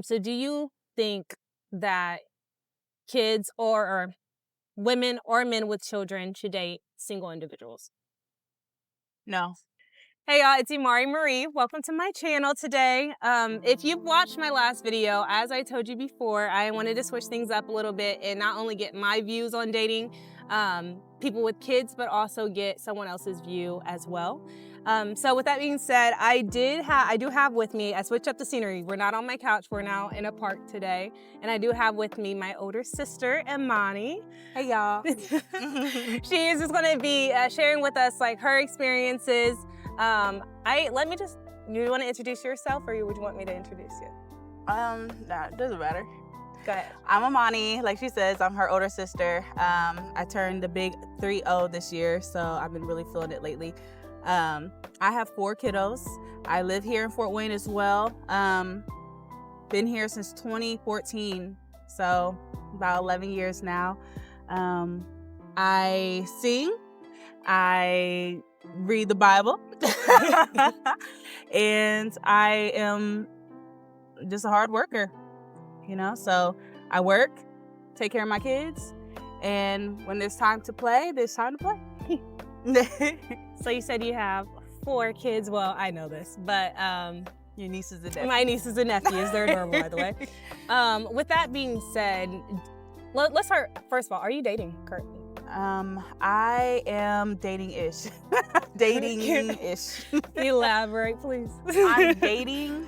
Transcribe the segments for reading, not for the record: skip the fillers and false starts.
So do you think that kids or women or men with children should date single individuals? No. Hey y'all, it's Imari Marie. Welcome to my channel today. If you've watched my last video, as I told you before, I wanted to switch things up a little bit and not only get my views on dating people with kids, but also get someone else's view as well. So with that being said, I do have with me, I switched up the scenery. We're not on my couch, we're now in a park today. And I do have with me my older sister, Imani. Hey, y'all. She is just gonna be sharing with us like her experiences. You want to introduce yourself or would you want me to introduce you? Nah, it doesn't matter. Go ahead. I'm Amani. Like she says, I'm her older sister. I turned the big 3-0 this year, so I've been really feeling it lately. I have 4 kiddos. I live here in Fort Wayne as well. Been here since 2014, so about 11 years now. I sing. I read the Bible. And I am just a hard worker, so I work, take care of my kids, and when there's time to play, there's time to play. So you said you have 4 kids. Well, I know this, but Your nieces and nephews. my nieces and nephews, they're adorable, by the way. With that being said, let's start. First of all, are you currently? I am dating-ish. Dating-ish. Elaborate, please. I'm dating,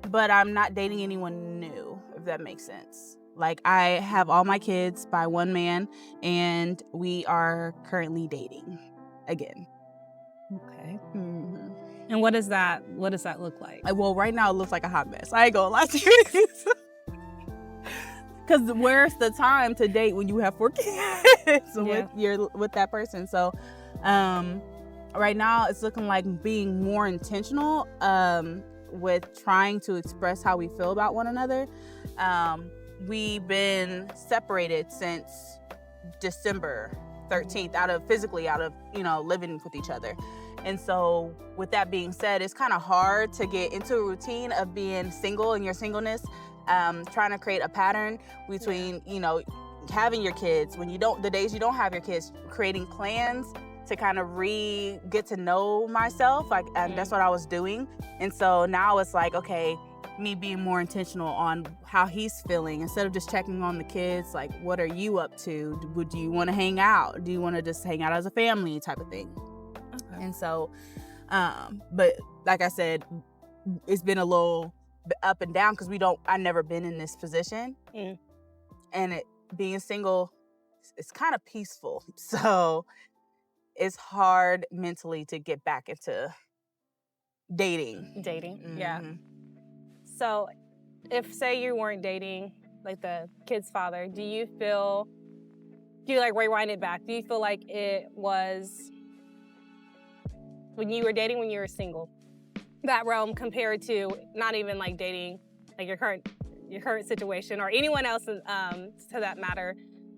but I'm not dating anyone new, if that makes sense. Like, I have all my kids by one man, and we are currently dating again. Okay. Mm-hmm. And what does that look like? Well, right now it looks like a hot mess. I ain't gonna lie to you. Because where's the time to date when you have 4 kids with that person? So, right now it's looking like being more intentional with trying to express how we feel about one another. We've been separated since December 13th, out of living with each other. And so with that being said, it's kind of hard to get into a routine of being single and your singleness, trying to create a pattern between, having your kids, the days you don't have your kids, creating plans to kind of get to know myself. And that's what I was doing. And so now it's like, okay, me being more intentional on how he's feeling instead of just checking on the kids. Like, what are you up to? Do you want to hang out? Do you want to just hang out as a family type of thing? Okay. And so, but like I said, it's been a little up and down because I've never been in this position. And being single, it's kind of peaceful. So it's hard mentally to get back into dating. Mm-hmm. Yeah. Mm-hmm. So if, say, you weren't dating like the kid's father, do you like rewind it back? Do you feel like it was when you were single, that realm compared to not even like dating like your current situation or anyone else to that matter?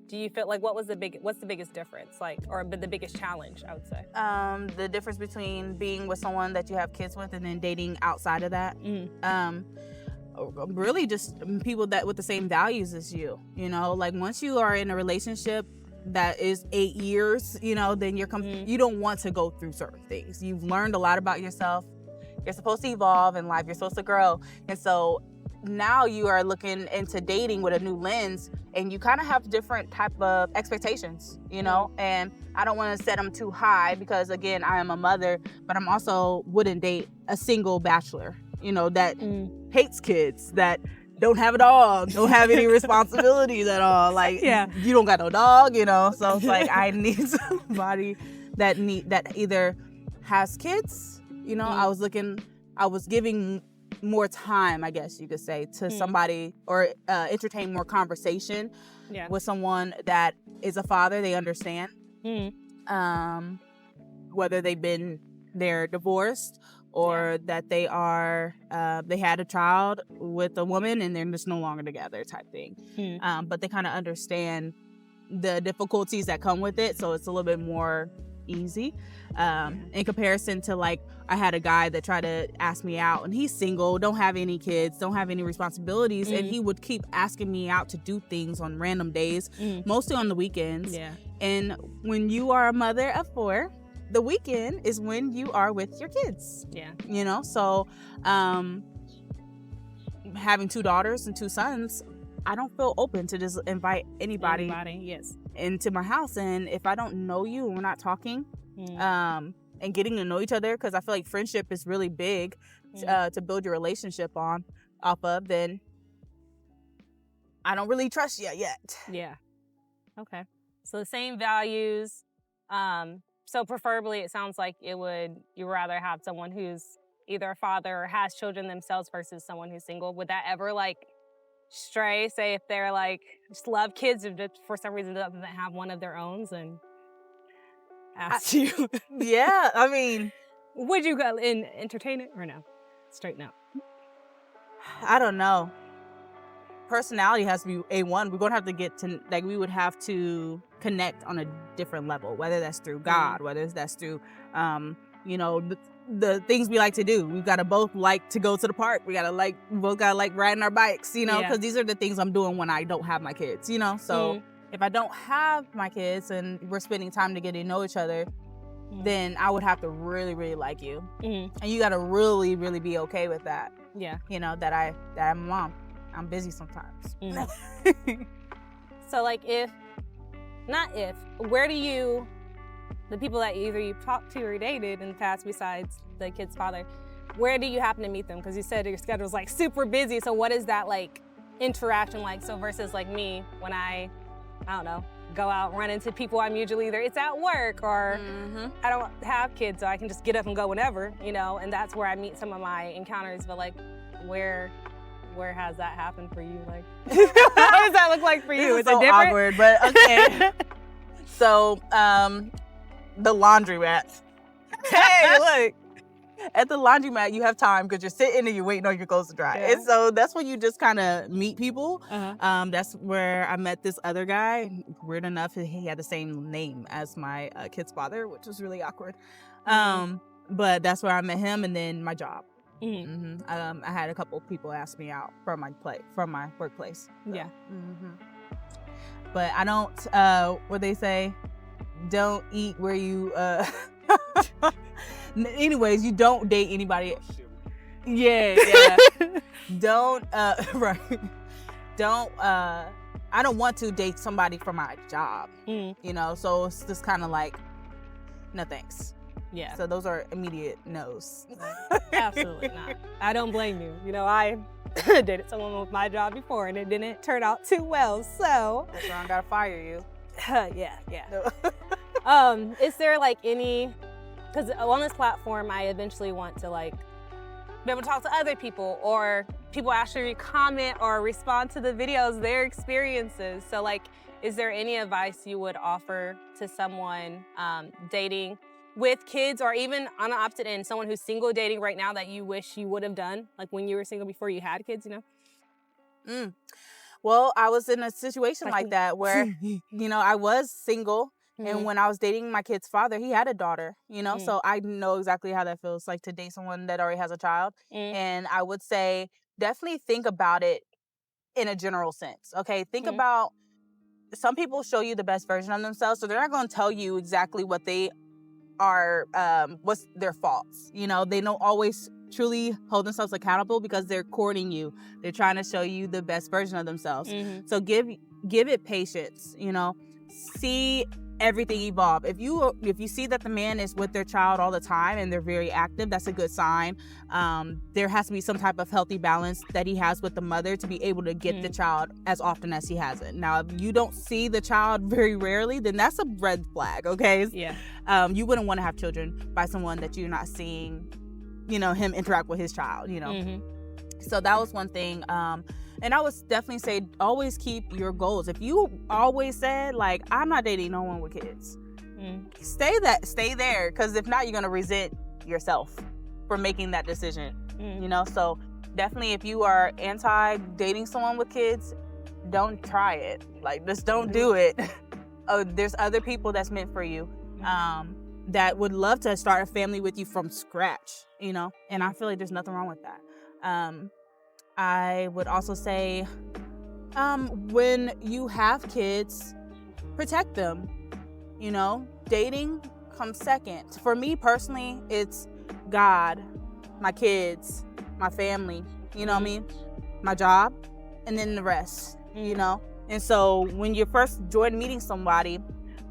Do you feel like what's the biggest difference, or the biggest challenge, I would say? The difference between being with someone that you have kids with and then dating outside of that. Really just people that with the same values as you, like once you are in a relationship that is 8 years, then you don't want to go through certain things. You've learned a lot about yourself. You're supposed to evolve in life. You're supposed to grow. And so now you are looking into dating with a new lens, and you kind of have different type of expectations, and I don't want to set them too high because, again, I am a mother, but I'm also wouldn't date a single bachelor, that hates kids, that don't have a dog, don't have any responsibilities at all. Like, you don't got no dog, so it's like I need somebody that either has kids, I was giving more time, I guess you could say, to somebody, or entertain more conversation with someone that is a father. They understand whether they're divorced or that they had a child with a woman and they're just no longer together type thing. But they kind of understand the difficulties that come with it, so it's a little bit more easy. In comparison to like, I had a guy that tried to ask me out, and he's single, don't have any kids, don't have any responsibilities, and he would keep asking me out to do things on random days, mostly on the weekends. Yeah. And when you are a mother of 4, the weekend is when you are with your kids. Yeah. You know, so having 2 daughters and 2 sons, I don't feel open to just invite anybody yes. into my house. And if I don't know you and we're not talking, and getting to know each other, because I feel like friendship is really big to build your relationship off of, then I don't really trust you yet. Yeah. Okay. So the same values. So preferably, it sounds like you rather have someone who's either a father or has children themselves versus someone who's single. Would that ever like stray? Say if they're like just love kids and just for some reason doesn't have one of their own, and ask you. Yeah, I mean, would you go and entertain it or no? Straighten out. I don't know. Personality has to be A1. We're gonna have to get to like, we would have to connect on a different level, whether that's through God, whether that's through you know, the things we like to do. We've got to both like to go to the park. We both gotta like riding our bikes, you know, because these are the things I'm doing when I don't have my kids, you know. So if I don't have my kids and we're spending time to get to know each other, then I would have to really, really like you, and you got to really, really be okay with that. Yeah, you know that I'm a mom. I'm busy sometimes. So like, where do you, the people that either you've talked to or dated in the past besides the kid's father, where do you happen to meet them? Because you said your schedule's like super busy. So what is that like interaction like? So versus like me, when I don't know, go out and run into people, I'm usually either it's at work or I don't have kids, so I can just get up and go whenever, you know, and that's where I meet some of my encounters. But like, where has that happened for you? Like, how does that look like for you? Is so it different? Awkward, but okay. So, the laundromat. Hey, look. At the laundromat, you have time because you're sitting and you're waiting on your clothes to dry. And so that's when you just kind of meet people. That's where I met this other guy. Weird enough, he had the same name as my kid's father, which was really awkward. But that's where I met him, and then my job. I had a couple people ask me out from my workplace. So. Yeah. But I don't. What they say, don't eat where you. Anyways, you don't date anybody. Yeah. Don't. Right. Don't. I don't want to date somebody for my job. You know, so it's just kind of like, no thanks. Yeah. So those are immediate no's. Absolutely not. I don't blame you. You know, I dated someone with my job before and it didn't turn out too well. So that's why I gotta fire you. Yeah. No. Is there like any? Because on this platform, I eventually want to like be able to talk to other people, or people actually comment or respond to the videos, their experiences. So like, is there any advice you would offer to someone dating with kids, or even on the opposite end, someone who's single dating right now that you wish you would have done, like when you were single before you had kids, you know? Well, I was in a situation like that where, you know, I was single. And when I was dating my kid's father, he had a daughter, you know, so I know exactly how that feels like to date someone that already has a child. And I would say definitely think about it in a general sense. Okay, think about, some people show you the best version of themselves, so they're not going to tell you exactly what they are, what's their faults. You know, they don't always truly hold themselves accountable because they're courting you. They're trying to show you the best version of themselves. So give it patience, you know, see everything evolve. If you see that the man is with their child all the time and they're very active, that's a good sign. There has to be some type of healthy balance that he has with the mother to be able to get the child as often as he has it. Now, if you don't see the child very rarely, then that's a red flag, okay? Yeah. You wouldn't want to have children by someone that you're not seeing, you know, him interact with his child, you know? So that was one thing. And I would definitely say, always keep your goals. If you always said, like, I'm not dating no one with kids, stay there. Because if not, you're going to resent yourself for making that decision, you know? So definitely, if you are anti-dating someone with kids, don't try it. Like, just don't do it. There's other people that's meant for you. that would love to start a family with you from scratch, you know? And I feel like there's nothing wrong with that. I would also say, when you have kids, protect them, you know? Dating comes second. For me personally, it's God, my kids, my family, you know what I mean? My job, and then the rest, you know? And so when you first join meeting somebody,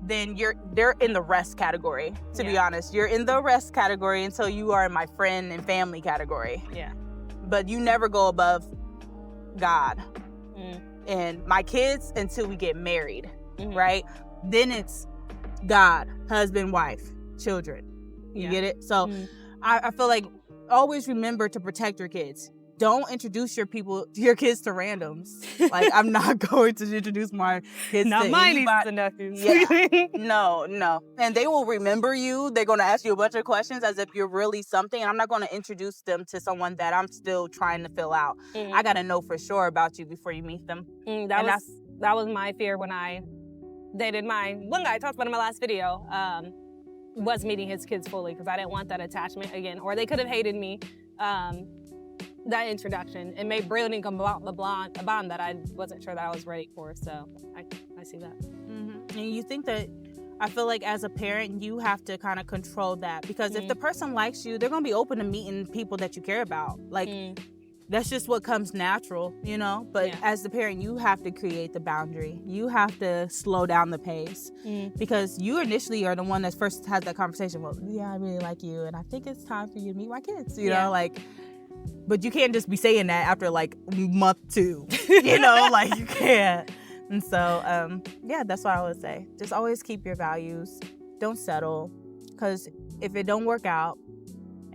then they're in the rest category, to be honest. You're in the rest category until you are in my friend and family category. Yeah. But you never go above God and my kids until we get married, right? Then it's God, husband, wife, children. You get it? So I feel like always remember to protect your kids. Don't introduce your kids to randoms. Like, I'm not going to introduce my kids not to my anybody. nieces and nephews. Yeah. No. And they will remember you. They're going to ask you a bunch of questions as if you're really something. And I'm not going to introduce them to someone that I'm still trying to fill out. I got to know for sure about you before you meet them. That was my fear when I dated one guy I talked about in my last video, was meeting his kids fully, because I didn't want that attachment again, or they could have hated me. That introduction, it made building a bond that I wasn't sure that I was ready for. So I see that. And you think that, I feel like as a parent, you have to kind of control that, because if the person likes you, they're going to be open to meeting people that you care about. Like, that's just what comes natural, you know? But as the parent, you have to create the boundary. You have to slow down the pace, because you initially are the one that first has that conversation. Well, yeah, I really like you, and I think it's time for you to meet my kids, you know? Like, but you can't just be saying that after like month 2, you know? Like, you can't. And so, that's what I would say. Just always keep your values. Don't settle, because if it don't work out,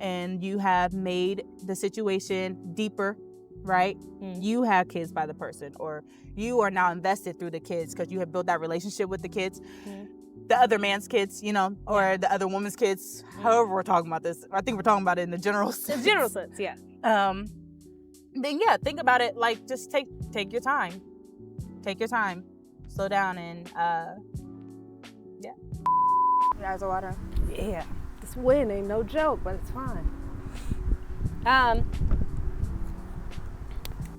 and you have made the situation deeper, right? You have kids by the person, or you are now invested through the kids because you have built that relationship with the kids, the other man's kids, you know, or the other woman's kids, however we're talking about this. I think we're talking about it in the general sense. The general sense, yeah. Then think about it, like, just take your time. Take your time. Slow down and, Guys, water. Yeah. This win ain't no joke, but it's fine.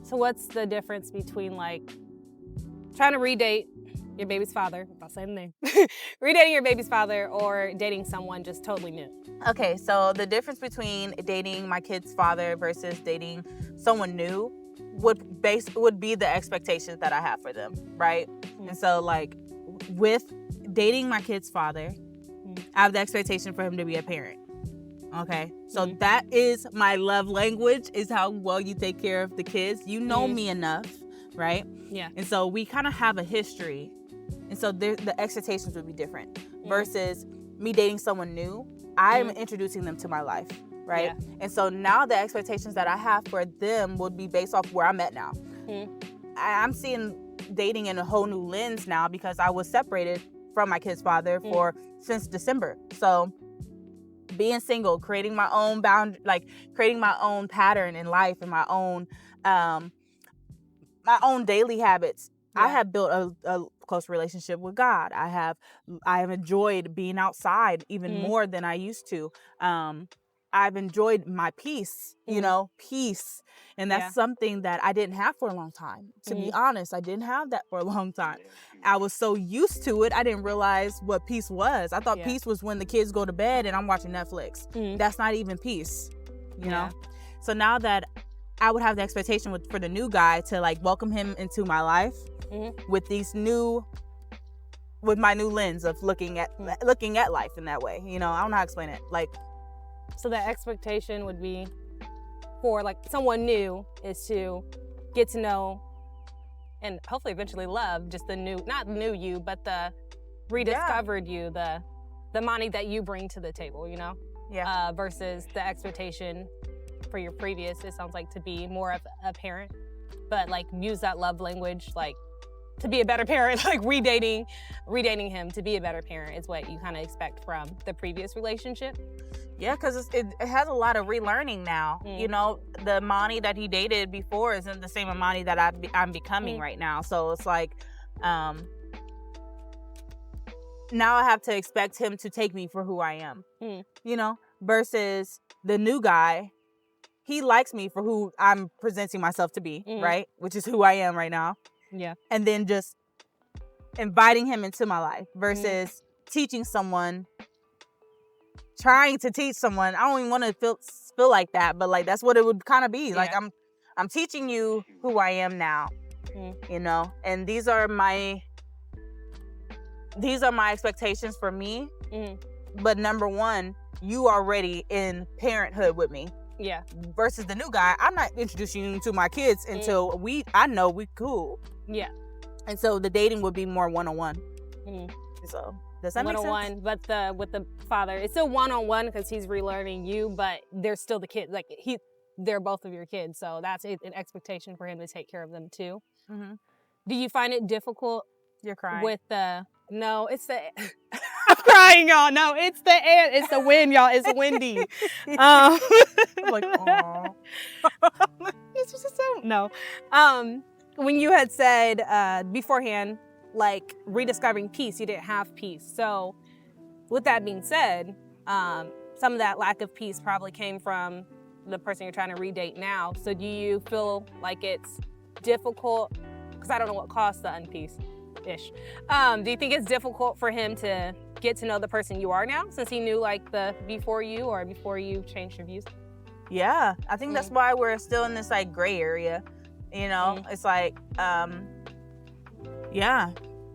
So what's the difference between, like, trying to redate your baby's father, if I'll say the name, redating your baby's father, or dating someone just totally new? Okay, so the difference between dating my kid's father versus dating someone new would be the expectations that I have for them, right? And so, like, with dating my kid's father, I have the expectation for him to be a parent. Okay, so that is my love language, is how well you take care of the kids. You know me enough, right? Yeah. And so we kind of have a history, and so the expectations would be different. Versus me dating someone new, I'm introducing them to my life, right? Yeah. And so now the expectations that I have for them would be based off where I'm at now. I'm seeing dating in a whole new lens now, because I was separated from my kid's father since December. So being single, creating my own creating my own pattern in life and my own daily habits. I have built a close relationship with God. I have enjoyed being outside even more than I used to. I've enjoyed my peace, peace. And that's something that I didn't have for a long time. To be honest, I didn't have that for a long time. I was so used to it, I didn't realize what peace was. I thought peace was when the kids go to bed and I'm watching Netflix. That's not even peace, you know? So now that I would have the expectation for the new guy to, like, welcome him into my life with my new lens of looking at life in that way. You know, I don't know how to explain it. Like, so the expectation would be for, like, someone new is to get to know and hopefully eventually love just not new you, but the rediscovered you, the Monty that you bring to the table, you know? Yeah. Versus the expectation for your previous, it sounds like, to be more of a parent, but, like, use that love language, like, to be a better parent, like redating him to be a better parent is what you kind of expect from the previous relationship. Yeah, because it has a lot of relearning now. You know, the Monty that he dated before isn't the same Monty that I'm becoming right now. So it's like, now I have to expect him to take me for who I am, you know, versus the new guy. He likes me for who I'm presenting myself to be, right? Which is who I am right now. Yeah. And then just inviting him into my life versus teaching someone, trying to teach someone. I don't even want to feel like that, but like that's what it would kind of be. Like I'm teaching you who I am now, you know, and these are my expectations for me. But number one, you already in parenthood with me. Yeah. Versus the new guy, I'm not introducing you to my kids until I know we cool. Yeah. And so the dating would be more one-on-one. So does that make sense? One-on-one, but with the father, it's still one-on-one because he's relearning you, but they're still the kids. Like they're both of your kids, so that's an expectation for him to take care of them too. Do you find it difficult? You're crying. With the no, it's the I'm crying, y'all. No, it's the air. It's the wind, y'all. It's windy. I'm like, oh. It's just so no. When you had said beforehand, like rediscovering peace, you didn't have peace. So, with that being said, some of that lack of peace probably came from the person you're trying to redate now. So, do you feel like it's difficult? Because I don't know what caused the unpeace. Ish. Do you think it's difficult for him to get to know the person you are now, since he knew like the before you changed your views? Yeah, I think that's why we're still in this like gray area. You know, it's like, yeah,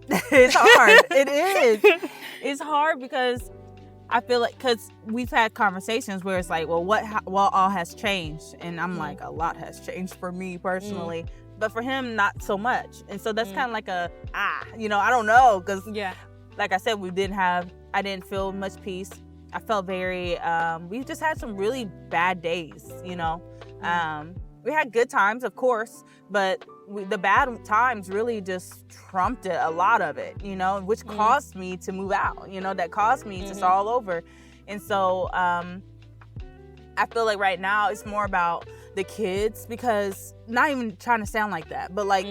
it's hard. It is. It's hard because I feel like because we've had conversations where it's like, well, what all has changed, and I'm like, a lot has changed for me personally. But for him, not so much. And so that's kind of like you know, I don't know. Because, like I said, I didn't feel much peace. I felt very, we just had some really bad days, you know. We had good times, of course, but the bad times really just trumped a lot of it, you know, which caused me to move out, you know, that caused me to start all over. And so I feel like right now it's more about the kids, because not even trying to sound like that, but like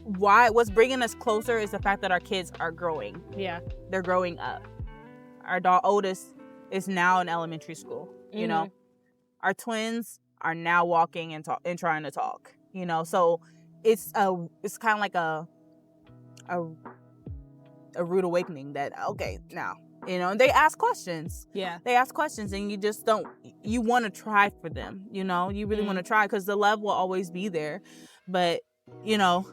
what's bringing us closer is the fact that our kids are growing. Yeah, they're growing up. Our oldest is now in elementary school, you know. Our twins are now walking and trying to talk, you know. So it's kind of like a rude awakening that, okay, now, you know, and they ask questions. Yeah. They ask questions, and you just you want to try for them, you know? You really want to try, because the love will always be there. But, you know,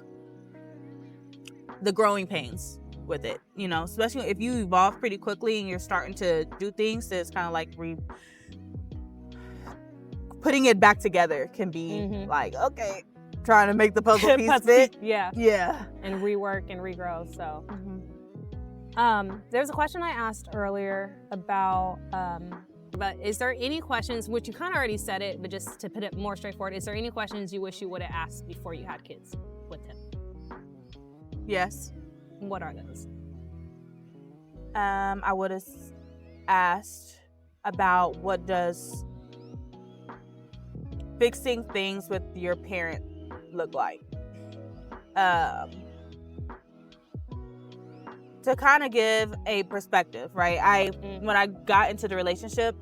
the growing pains with it, you know, especially if you evolve pretty quickly and you're starting to do things, that's kind of like putting it back together can be like, okay, trying to make the puzzle piece fit. Yeah. And rework and regrow, so. There's a question I asked earlier about, but is there any questions, which you kind of already said it, but just to put it more straightforward, is there any questions you wish you would have asked before you had kids with him? Yes. What are those? I would have asked about what does fixing things with your parent look like? To kind of give a perspective, right? When I got into the relationship,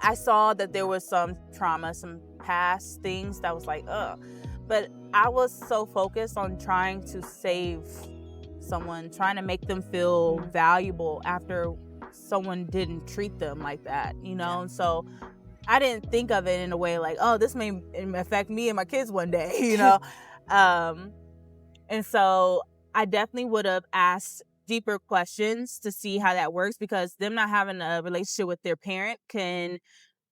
I saw that there was some trauma, some past things that was like, but I was so focused on trying to save someone, trying to make them feel valuable after someone didn't treat them like that, you know? And so I didn't think of it in a way like, oh, this may affect me and my kids one day, you know? And so I definitely would have asked deeper questions to see how that works, because them not having a relationship with their parent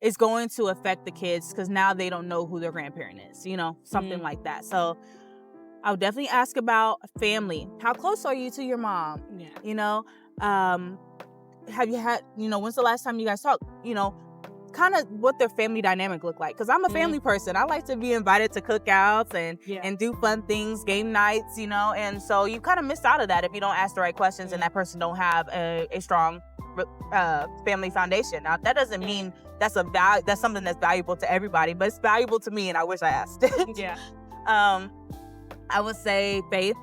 is going to affect the kids, because now they don't know who their grandparent is, you know, something like that. So I would definitely ask about family. How close are you to your mom? Yeah. You know, have you had, you know, when's the last time you guys talked? You know, kind of what their family dynamic look like, because I'm a family person. I like to be invited to cookouts and do fun things, game nights, you know, and so you kind of miss out of that if you don't ask the right questions and that person don't have a strong family foundation. Now that doesn't mean that's something that's valuable to everybody, but it's valuable to me, and I wish I asked it. Yeah. I would say faith.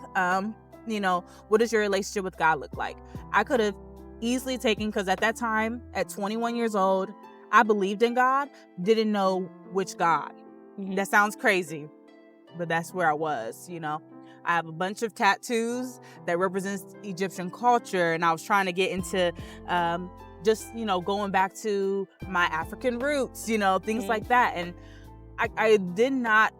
what does your relationship with God look like? I could have easily taken, because at that time, at 21 years old, I believed in God, didn't know which God. Mm-hmm. That sounds crazy, but that's where I was. I have a bunch of tattoos that represents Egyptian culture, and I was trying to get into just going back to my African roots, things Mm-hmm. like that. And I did not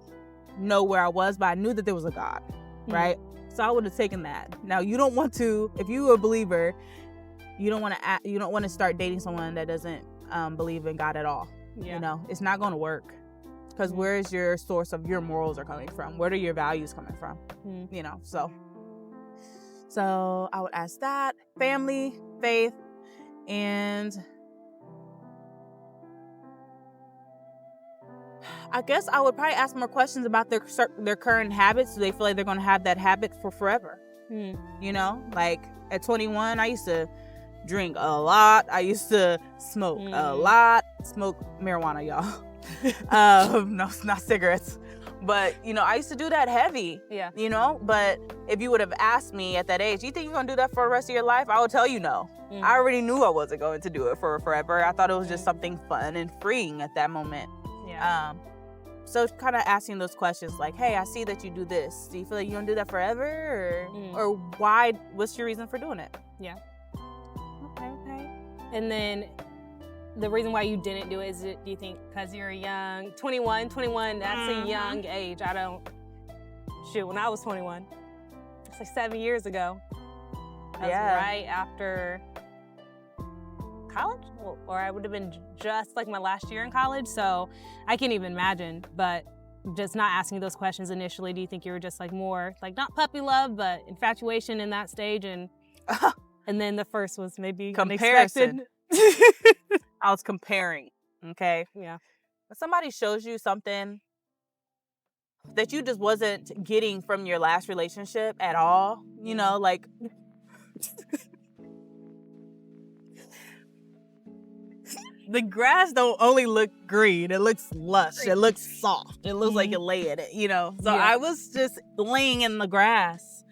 know where I was, but I knew that there was a God, Mm-hmm. right? So I would have taken that. Now, you don't want to, if you're a believer, you don't want to start dating someone that doesn't believe in God at all. Yeah. It's not going to work. Because where is your source of your morals are coming from? Where are your values coming from? Mm-hmm. So I would ask that. Family, faith, and I guess I would probably ask more questions about their current habits. Do they feel like they're going to have that habit for forever? Like at 21, I used to drink a lot. I used to smoke a lot. Smoke marijuana, y'all. No, not cigarettes. But, I used to do that heavy. Yeah. But if you would have asked me at that age, you think you're going to do that for the rest of your life? I would tell you no. I already knew I wasn't going to do it for forever. I thought it was just something fun and freeing at that moment. Yeah. So kind of asking those questions like, hey, I see that you do this. Do you feel like you're going to do that forever? Or why? What's your reason for doing it? Yeah. Okay. And then the reason why you didn't do it, do you think because you're young? 21, that's a young age. When I was 21, it's like 7 years ago. That was right after college, or I would have been just like my last year in college. So I can't even imagine, but just not asking those questions initially, do you think you were just like more like not puppy love, but infatuation in that stage? And then the first was maybe comparison. I was comparing. Okay. Yeah. If somebody shows you something that you just wasn't getting from your last relationship at all, like the grass don't only look green, it looks lush, it looks soft, it looks like you lay in it, So I was just laying in the grass,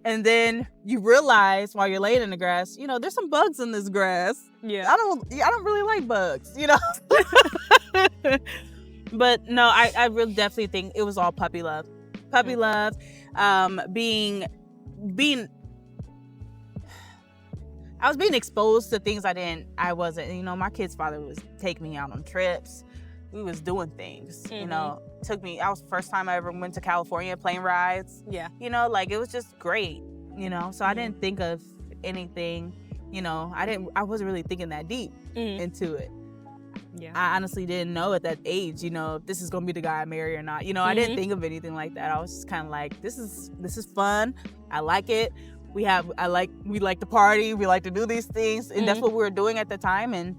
and then you realize while you're laying in the grass, there's some bugs in this grass. Yeah. I don't really like bugs, But no, I really definitely think it was all puppy love. Puppy love, being I was being exposed to things I wasn't, my kid's father was taking me out on trips. We was doing things, took me, that was the first time I ever went to California, plane rides. Yeah. Like it was just great, so I didn't think of anything, I wasn't really thinking that deep into it. Yeah. I honestly didn't know at that age, if this is going to be the guy I marry or not. I didn't think of anything like that. I was just kind of like, this is fun. I like it. We like to party. We like to do these things. And that's what we were doing at the time. And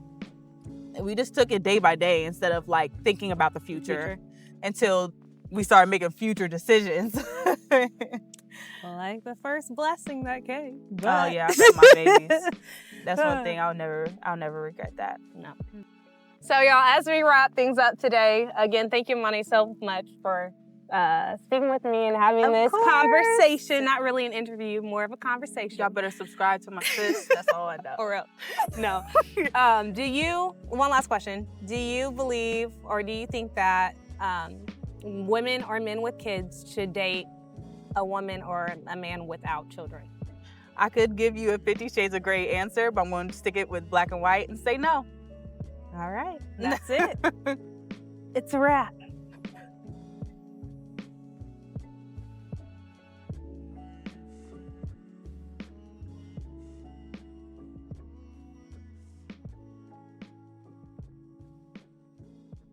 we just took it day by day instead of like thinking about the future until we started making future decisions. Like the first blessing that came. Oh yeah, I love my babies. That's one thing I'll never regret that. No. So y'all, as we wrap things up today, again, thank you, Monty, so much for speaking with me and having this conversation. Not really an interview, more of a conversation. Y'all better subscribe to my sis. That's all I know. Or else. No. One last question. Do you believe, or do you think that women or men with kids should date a woman or a man without children? I could give you a 50 Shades of Grey answer, but I'm going to stick it with black and white and say no. All right. That's it. It's a wrap.